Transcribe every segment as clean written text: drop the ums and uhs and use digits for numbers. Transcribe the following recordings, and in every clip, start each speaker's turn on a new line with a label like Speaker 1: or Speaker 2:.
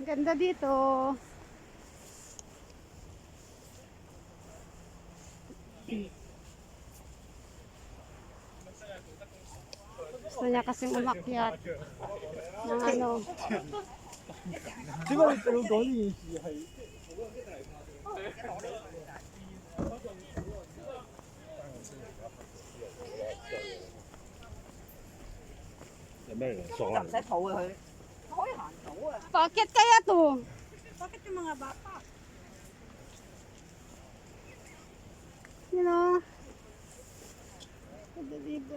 Speaker 1: Ganda dito. Gusto niya kasing umakyat ng ano.
Speaker 2: 呢個你要講呢件事係有咩人爽啊？
Speaker 3: 唔使抱佢，可以行到啊！
Speaker 1: Paakyat kaya to?
Speaker 3: Bakit yung mga bata?
Speaker 1: You know. Ganda dito.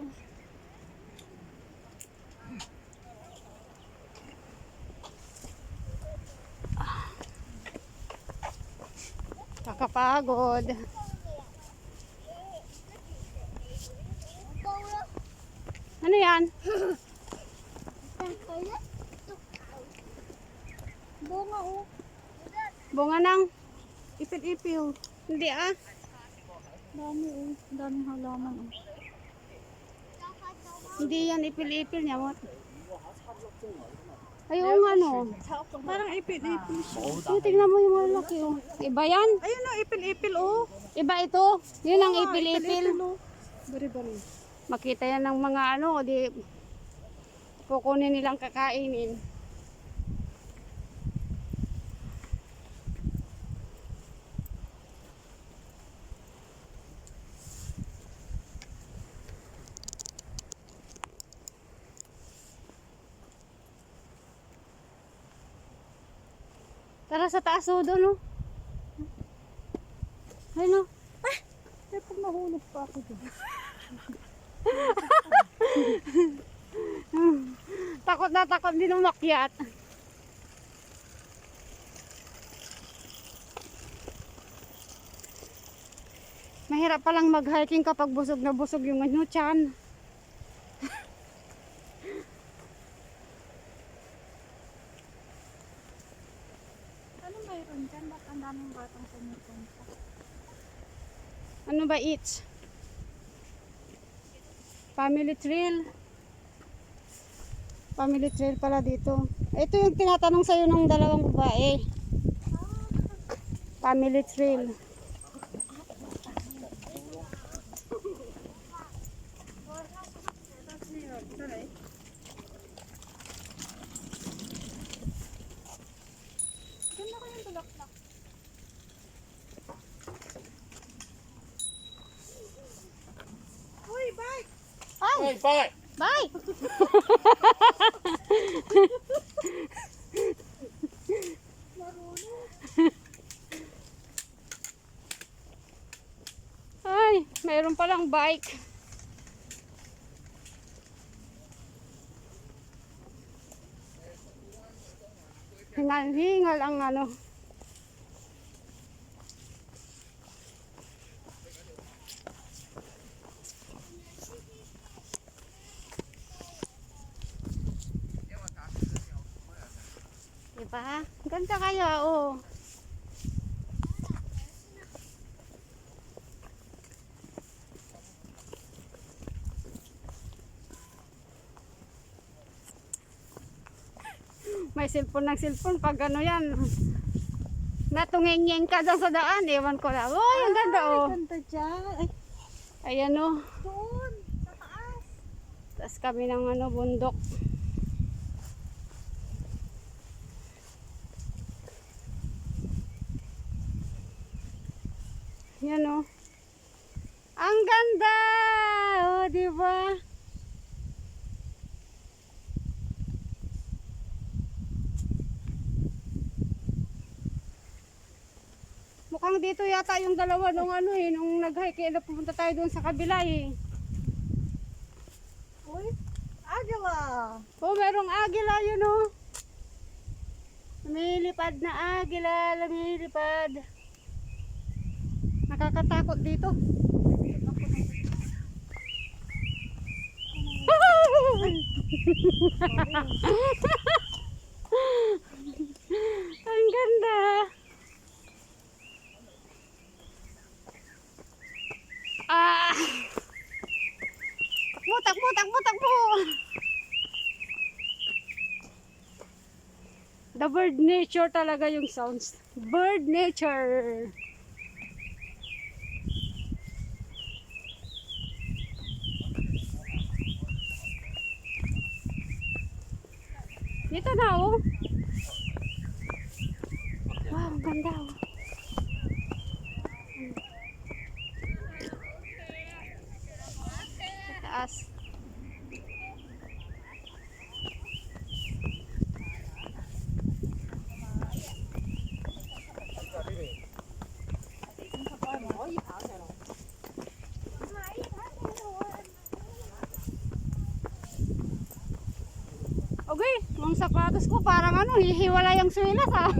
Speaker 1: Kakapagod. Ano yan?
Speaker 3: Bunga oh.
Speaker 1: Bunga ng?
Speaker 3: Ipil-ipil.
Speaker 1: Hindi ah.
Speaker 3: Dami oh. Daming halaman oh.
Speaker 1: Hindi yan ipil-ipil niya mo. Ay, oo nga no.
Speaker 3: Parang ipil-ipil siya.
Speaker 1: Tingnan mo yung malaki oh. Iba yan?
Speaker 3: Ayun oh, ipil-ipil oh.
Speaker 1: Iba ito? Yun ang ipil-ipil.
Speaker 3: oh. Bari-bari.
Speaker 1: Makita yan ng mga ano, di kukunin nilang kakainin. Tara sa taas o doon, no? Ayun, no?
Speaker 3: Eh, pag nahulog pa ako doon.
Speaker 1: Takot din umakyat. Mahirap palang mag-hiking kapag busog na busog yung ano, tiyan.
Speaker 3: Ano mayroon dyan? Ba't ang daming batang pumupunta?
Speaker 1: Ano ba each? Family trail. Family trail pala dito. Ito yung tinatanong sa'yo ng dalawang babae. Family trail.
Speaker 3: Ganda ko yung bulaklak. Uy, bye!
Speaker 1: Ay!
Speaker 2: Bye!
Speaker 1: Bye! Ay, mayroon palang bike. Hingal-hingal ang ano. Diba? Ganda kaya, oh. May cellphone ng cellphone pag ano yan. Natungengeng ka dyan sa daan. Ewan ko na. Oh, ang ganda, oh.
Speaker 3: Ganda dyan. Ay,
Speaker 1: Ayan, oh.
Speaker 3: doon. Sa taas.
Speaker 1: Taas kami ng ano, bundok. Yan, oh. Ang ganda! Oh, di ba? Mukhang dito yata yung dalawa nung ano eh, nung nag-hike, pupunta tayo doon sa kabila eh.
Speaker 3: Uy, agila.
Speaker 1: Oh, merong agila yun oh. Lumilipad na agila, lumilipad. Nakakatakot dito. Ang ganda. Ah! Takbo, takbo, takbo, takbo. The bird nature talaga yung sounds. Bird nature. Dito na oh. Wow, ang ganda oh. Sa taas. Okay, mga sapatos ko parang ano, hihiwala yung swilas ah.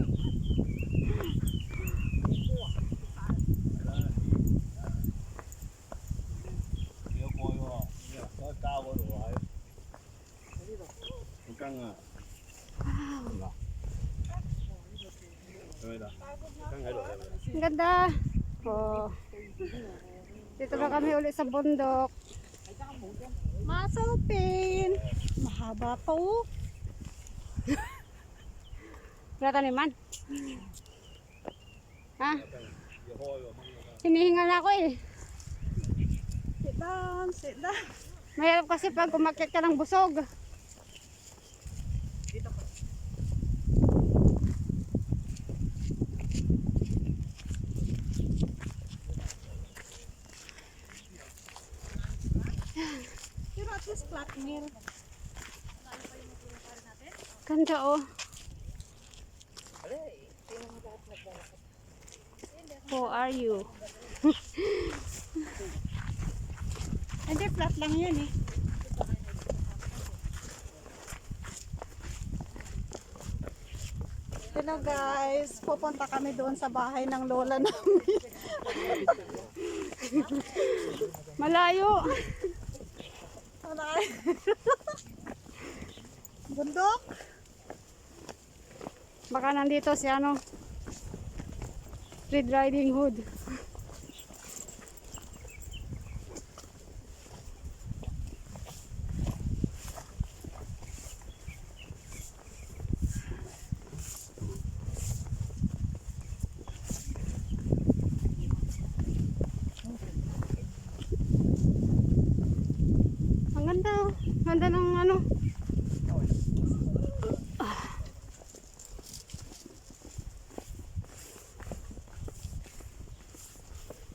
Speaker 1: Ang ganda. Oh. Dito na kami ulit sa bundok. Muscle pain. Mahaba pa oh. Wala taniman. Ha? Hinihingal ako eh.
Speaker 3: Sit down, sit down.
Speaker 1: Mahirap kasi pag umakyat ka ng busog.
Speaker 3: Pero at least flat meal.
Speaker 1: Ganda oh. Who are you?
Speaker 3: Hindi, flat lang yun eh. Hello guys, pupunta kami doon sa bahay ng lola namin.
Speaker 1: Malayo.
Speaker 3: Bundok.
Speaker 1: Baka nandito si ano, Red Riding Hood. Ang ganda, oh. Ganda ng ano.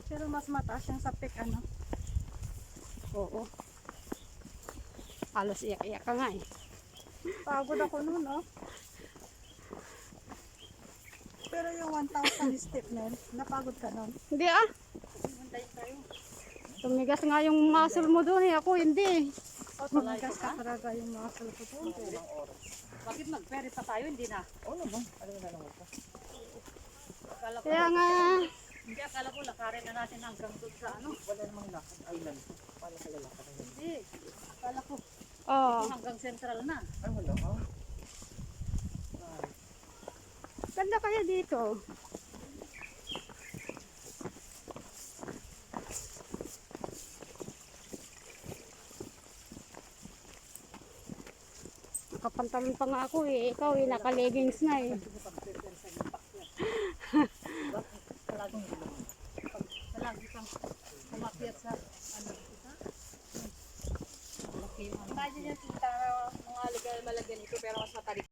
Speaker 3: Pero mas mataas yung sa peak ano.
Speaker 1: Oo. Halos iyak-iyak ka nga eh.
Speaker 3: Pagod ako noon oh. Pero yung 1,000 step nun, napagod ka nun.
Speaker 1: Hindi ah. Tumigas nga yung muscle mo doon eh. Ako hindi.
Speaker 3: Tumagas ka talaga yung muscle ko doon.
Speaker 4: Bakit nag-ferry pa tayo? Hindi na.
Speaker 1: Kaya nga.
Speaker 4: Hindi, akala ko lakarin na natin hanggang doon sa ano. Wala namang lakad island. Paano kaya lakad? Hindi. Akala ko
Speaker 1: Oh.
Speaker 4: hanggang central na.
Speaker 2: Ay, wala ka.
Speaker 1: Ganda kaya dito. Nakapantalon pa nga ako eh. Ikaw eh, naka-leggings na eh.
Speaker 4: Palagi kang umakyat sa ano. Imagine yung kita mga malagyan ito pero mas matarik.